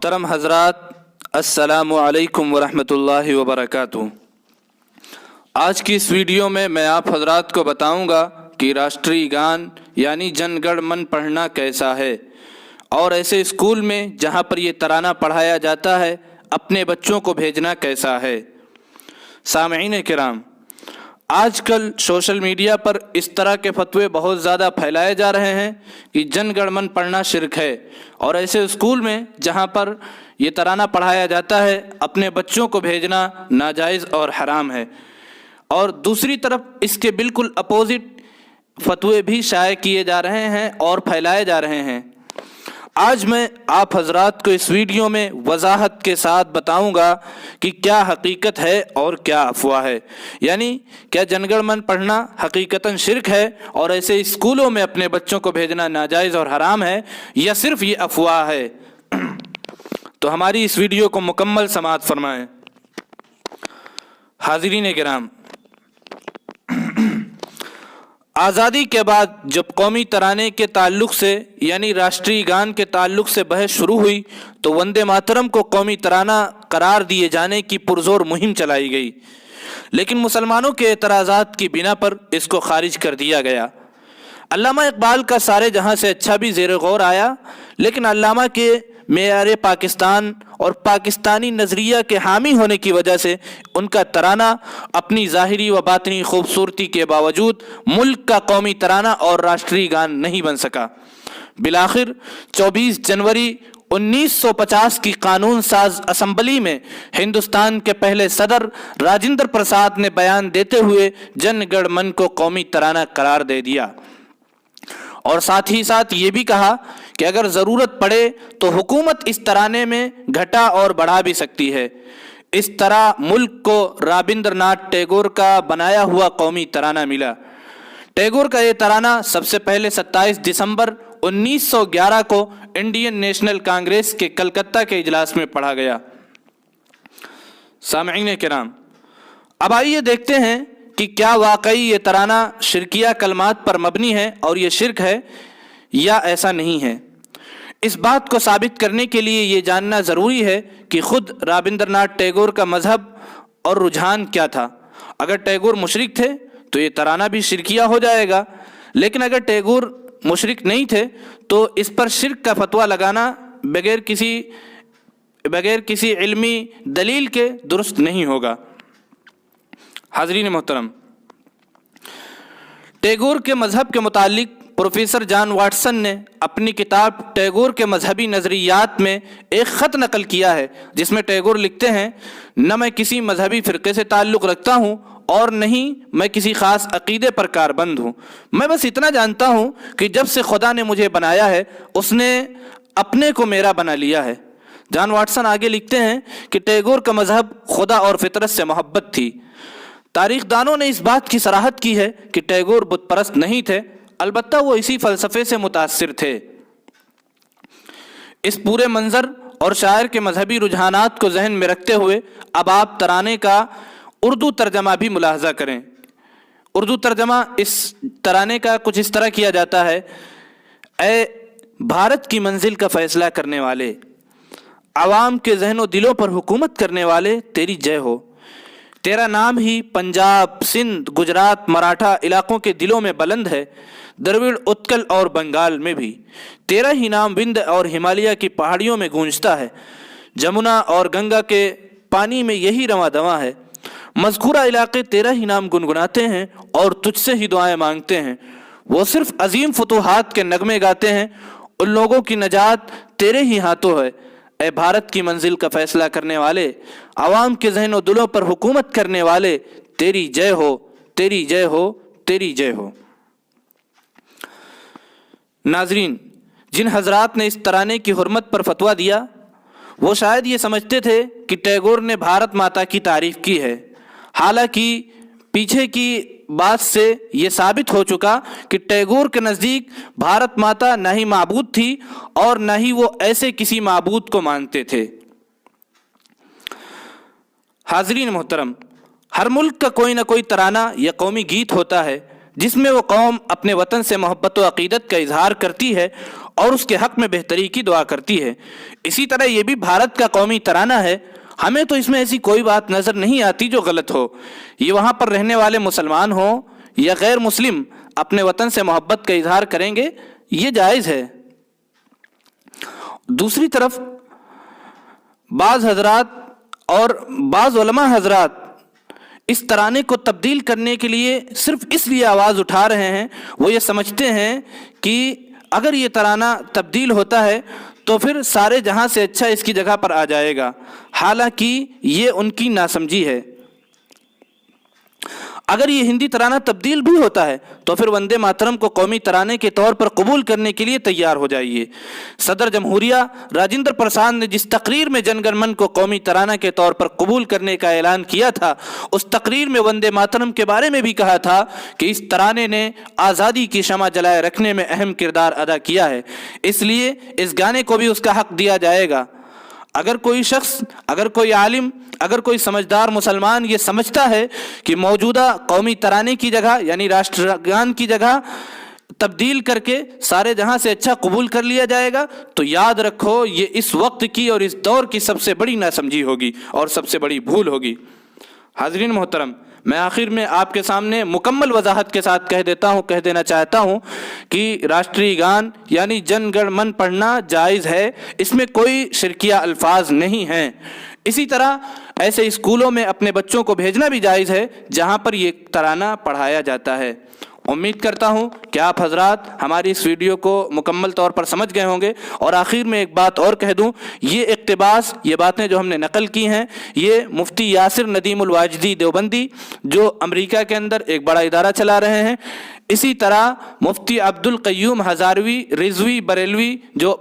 محترم حضرات، السلام علیکم ورحمۃ اللہ وبرکاتہ۔ آج کی اس ویڈیو میں آپ حضرات کو بتاؤں گا کہ راشٹری گان یعنی جن گڑ من پڑھنا کیسا ہے، اور ایسے اسکول میں جہاں پر یہ ترانہ پڑھایا جاتا ہے اپنے بچوں کو بھیجنا کیسا ہے۔ سامعین کرام، آج کل سوشل میڈیا پر اس طرح کے فتوے بہت زیادہ پھیلائے جا رہے ہیں کہ جن گڑ من پڑھنا شرک ہے، اور ایسے اسکول میں جہاں پر یہ ترانہ پڑھایا جاتا ہے اپنے بچوں کو بھیجنا ناجائز اور حرام ہے۔ اور دوسری طرف اس کے بالکل اپوزٹ فتوے بھی شائع کیے جا رہے ہیں اور پھیلائے جا رہے ہیں۔ آج میں آپ حضرات کو اس ویڈیو میں وضاحت کے ساتھ بتاؤں گا کہ کیا حقیقت ہے اور کیا افواہ ہے، یعنی کیا جن گڑ من پڑھنا حقیقتاً شرک ہے اور ایسے اسکولوں میں اپنے بچوں کو بھیجنا ناجائز اور حرام ہے، یا صرف یہ افواہ ہے۔ تو ہماری اس ویڈیو کو مکمل سماعت فرمائیں۔ حاضرین کرام، آزادی کے بعد جب قومی ترانے کے تعلق سے یعنی راشٹری گان کے تعلق سے بحث شروع ہوئی تو وندے ماترم کو قومی ترانہ قرار دیے جانے کی پرزور مہم چلائی گئی، لیکن مسلمانوں کے اعتراضات کی بنا پر اس کو خارج کر دیا گیا۔ علامہ اقبال کا سارے جہاں سے اچھا بھی زیر غور آیا، لیکن علامہ کے معیار پاکستان اور پاکستانی نظریہ کے حامی ہونے کی وجہ سے ان کا ترانہ اپنی ظاہری و باطنی خوبصورتی کے باوجود ملک کا قومی ترانہ اور راشٹری گان نہیں بن سکا۔ بالآخر 24 جنوری 1950 کی قانون ساز اسمبلی میں ہندوستان کے پہلے صدر راجندر پرساد نے بیان دیتے ہوئے جن گڑ من کو قومی ترانہ قرار دے دیا، اور ساتھ ہی ساتھ یہ بھی کہا کہ اگر ضرورت پڑے تو حکومت اس ترانے میں گھٹا اور بڑھا بھی سکتی ہے۔ اس طرح ملک کو رابندر ناتھ ٹیگور کا بنایا ہوا قومی ترانہ ملا۔ ٹیگور کا یہ ترانہ سب سے پہلے 27 دسمبر 1911 کو انڈین نیشنل کانگریس کے کلکتہ کے اجلاس میں پڑھا گیا۔ سامعین کرام، اب آئیے دیکھتے ہیں کہ کیا واقعی یہ ترانہ شرکیہ کلمات پر مبنی ہے اور یہ شرک ہے یا ایسا نہیں ہے۔ اس بات کو ثابت کرنے کے لیے یہ جاننا ضروری ہے کہ خود رابندر ناتھ ٹیگور کا مذہب اور رجحان کیا تھا۔ اگر ٹیگور مشرک تھے تو یہ ترانہ بھی شرکیہ ہو جائے گا، لیکن اگر ٹیگور مشرک نہیں تھے تو اس پر شرک کا فتویٰ لگانا بغیر کسی علمی دلیل کے درست نہیں ہوگا۔ حاضرین محترم، ٹیگور کے مذہب کے متعلق پروفیسر جان واٹسن نے اپنی کتاب ٹیگور کے مذہبی نظریات میں ایک خط نقل کیا ہے، جس میں ٹیگور لکھتے ہیں، نہ میں کسی مذہبی فرقے سے تعلق رکھتا ہوں اور نہیں میں کسی خاص عقیدے پر کاربند ہوں، میں بس اتنا جانتا ہوں کہ جب سے خدا نے مجھے بنایا ہے اس نے اپنے کو میرا بنا لیا ہے۔ جان واٹسن آگے لکھتے ہیں کہ ٹیگور کا مذہب خدا اور فطرت سے محبت تھی۔ تاریخ دانوں نے اس بات کی صراحت کی ہے کہ ٹیگور بت پرست نہیں تھے، البتہ وہ اسی فلسفے سے متاثر تھے۔ اس پورے منظر اور شاعر کے مذہبی رجحانات کو ذہن میں رکھتے ہوئے اب آپ ترانے کا اردو ترجمہ بھی ملاحظہ کریں۔ اردو ترجمہ اس ترانے کا کچھ اس طرح کیا جاتا ہے، اے بھارت کی منزل کا فیصلہ کرنے والے، عوام کے ذہن و دلوں پر حکومت کرنے والے، تیری جے ہو۔ تیرا نام ہی پنجاب، سندھ، گجرات، مراٹھا علاقوں کے دلوں میں بلند ہے، دروڑ، اتکل اور بنگال میں بھی۔ تیرا ہی نام وندھ اور ہمالیہ کی پہاڑیوں میں گونجتا ہے، جمنا اور گنگا کے پانی میں یہی رواں دواں ہے۔ مذکورہ علاقے تیرا ہی نام گنگناتے ہیں اور تجھ سے ہی دعائیں مانگتے ہیں۔ وہ صرف عظیم فتوحات کے نغمے گاتے ہیں، ان لوگوں کی نجات تیرے ہی ہاتھوں ہے۔ اے بھارت کی منزل کا فیصلہ کرنے والے، عوام کے ذہن و دلوں پر حکومت کرنے والے، تیری جے ہو، تیری جے ہو، تیری جے ہو۔ ناظرین، جن حضرات نے اس ترانے کی حرمت پر فتویٰ دیا وہ شاید یہ سمجھتے تھے کہ ٹیگور نے بھارت ماتا کی تعریف کی ہے، حالانکہ پیچھے کی بات سے یہ ثابت ہو چکا کہ ٹیگور کے نزدیک بھارت ماتا نہ ہی معبود تھی اور نہ ہی وہ ایسے کسی معبود کو مانتے تھے۔ حاضرین محترم، ہر ملک کا کوئی نہ کوئی ترانہ یا قومی گیت ہوتا ہے جس میں وہ قوم اپنے وطن سے محبت و عقیدت کا اظہار کرتی ہے اور اس کے حق میں بہتری کی دعا کرتی ہے۔ اسی طرح یہ بھی بھارت کا قومی ترانہ ہے۔ ہمیں تو اس میں ایسی کوئی بات نظر نہیں آتی جو غلط ہو۔ یہ وہاں پر رہنے والے مسلمان ہوں یا غیر مسلم اپنے وطن سے محبت کا اظہار کریں گے، یہ جائز ہے۔ دوسری طرف بعض حضرات اور بعض علماء حضرات اس ترانے کو تبدیل کرنے کے لیے صرف اس لیے آواز اٹھا رہے ہیں، وہ یہ سمجھتے ہیں کہ اگر یہ ترانہ تبدیل ہوتا ہے تو پھر سارے جہاں سے اچھا اس کی جگہ پر آ جائے گا، حالانکہ یہ ان کی ناسمجھی ہے۔ اگر یہ ہندی ترانہ تبدیل بھی ہوتا ہے تو پھر وندے ماترم کو قومی ترانے کے طور پر قبول کرنے کے لیے تیار ہو جائیے۔ صدر جمہوریہ راجندر پرساد نے جس تقریر میں جن گن من کو قومی ترانہ کے طور پر قبول کرنے کا اعلان کیا تھا، اس تقریر میں وندے ماترم کے بارے میں بھی کہا تھا کہ اس ترانے نے آزادی کی شمع جلائے رکھنے میں اہم کردار ادا کیا ہے، اس لیے اس گانے کو بھی اس کا حق دیا جائے گا۔ اگر کوئی شخص، اگر کوئی عالم، اگر کوئی سمجھدار مسلمان یہ سمجھتا ہے کہ موجودہ قومی ترانے کی جگہ یعنی راشٹر گان کی جگہ تبدیل کر کے سارے جہاں سے اچھا قبول کر لیا جائے گا، تو یاد رکھو یہ اس وقت کی اور اس دور کی سب سے بڑی ناسمجھی ہوگی اور سب سے بڑی بھول ہوگی۔ حاضرین محترم، میں آخر میں آپ کے سامنے مکمل وضاحت کے ساتھ کہہ دینا چاہتا ہوں کہ راشٹری گان یعنی جن گن من پڑھنا جائز ہے، اس میں کوئی شرکیہ الفاظ نہیں ہیں۔ اسی طرح ایسے اسکولوں میں اپنے بچوں کو بھیجنا بھی جائز ہے جہاں پر یہ ترانہ پڑھایا جاتا ہے۔ امید کرتا ہوں کہ آپ حضرات ہماری اس ویڈیو کو مکمل طور پر سمجھ گئے ہوں گے، اور آخر میں ایک بات اور کہہ دوں، یہ اقتباس، یہ باتیں جو ہم نے نقل کی ہیں، یہ مفتی یاسر ندیم الواجدی دیوبندی جو امریکہ کے اندر ایک بڑا ادارہ چلا رہے ہیں، اسی طرح مفتی عبد القیوم ہزاروی رضوی بریلوی جو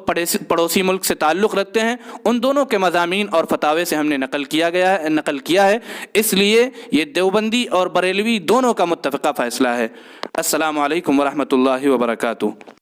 پڑوسی ملک سے تعلق رکھتے ہیں، ان دونوں کے مضامین اور فتاوے سے ہم نے نقل کیا ہے، اس لیے یہ دیوبندی اور بریلوی دونوں کا متفقہ فیصلہ ہے۔ السلام علیکم ورحمۃ اللہ وبرکاتہ۔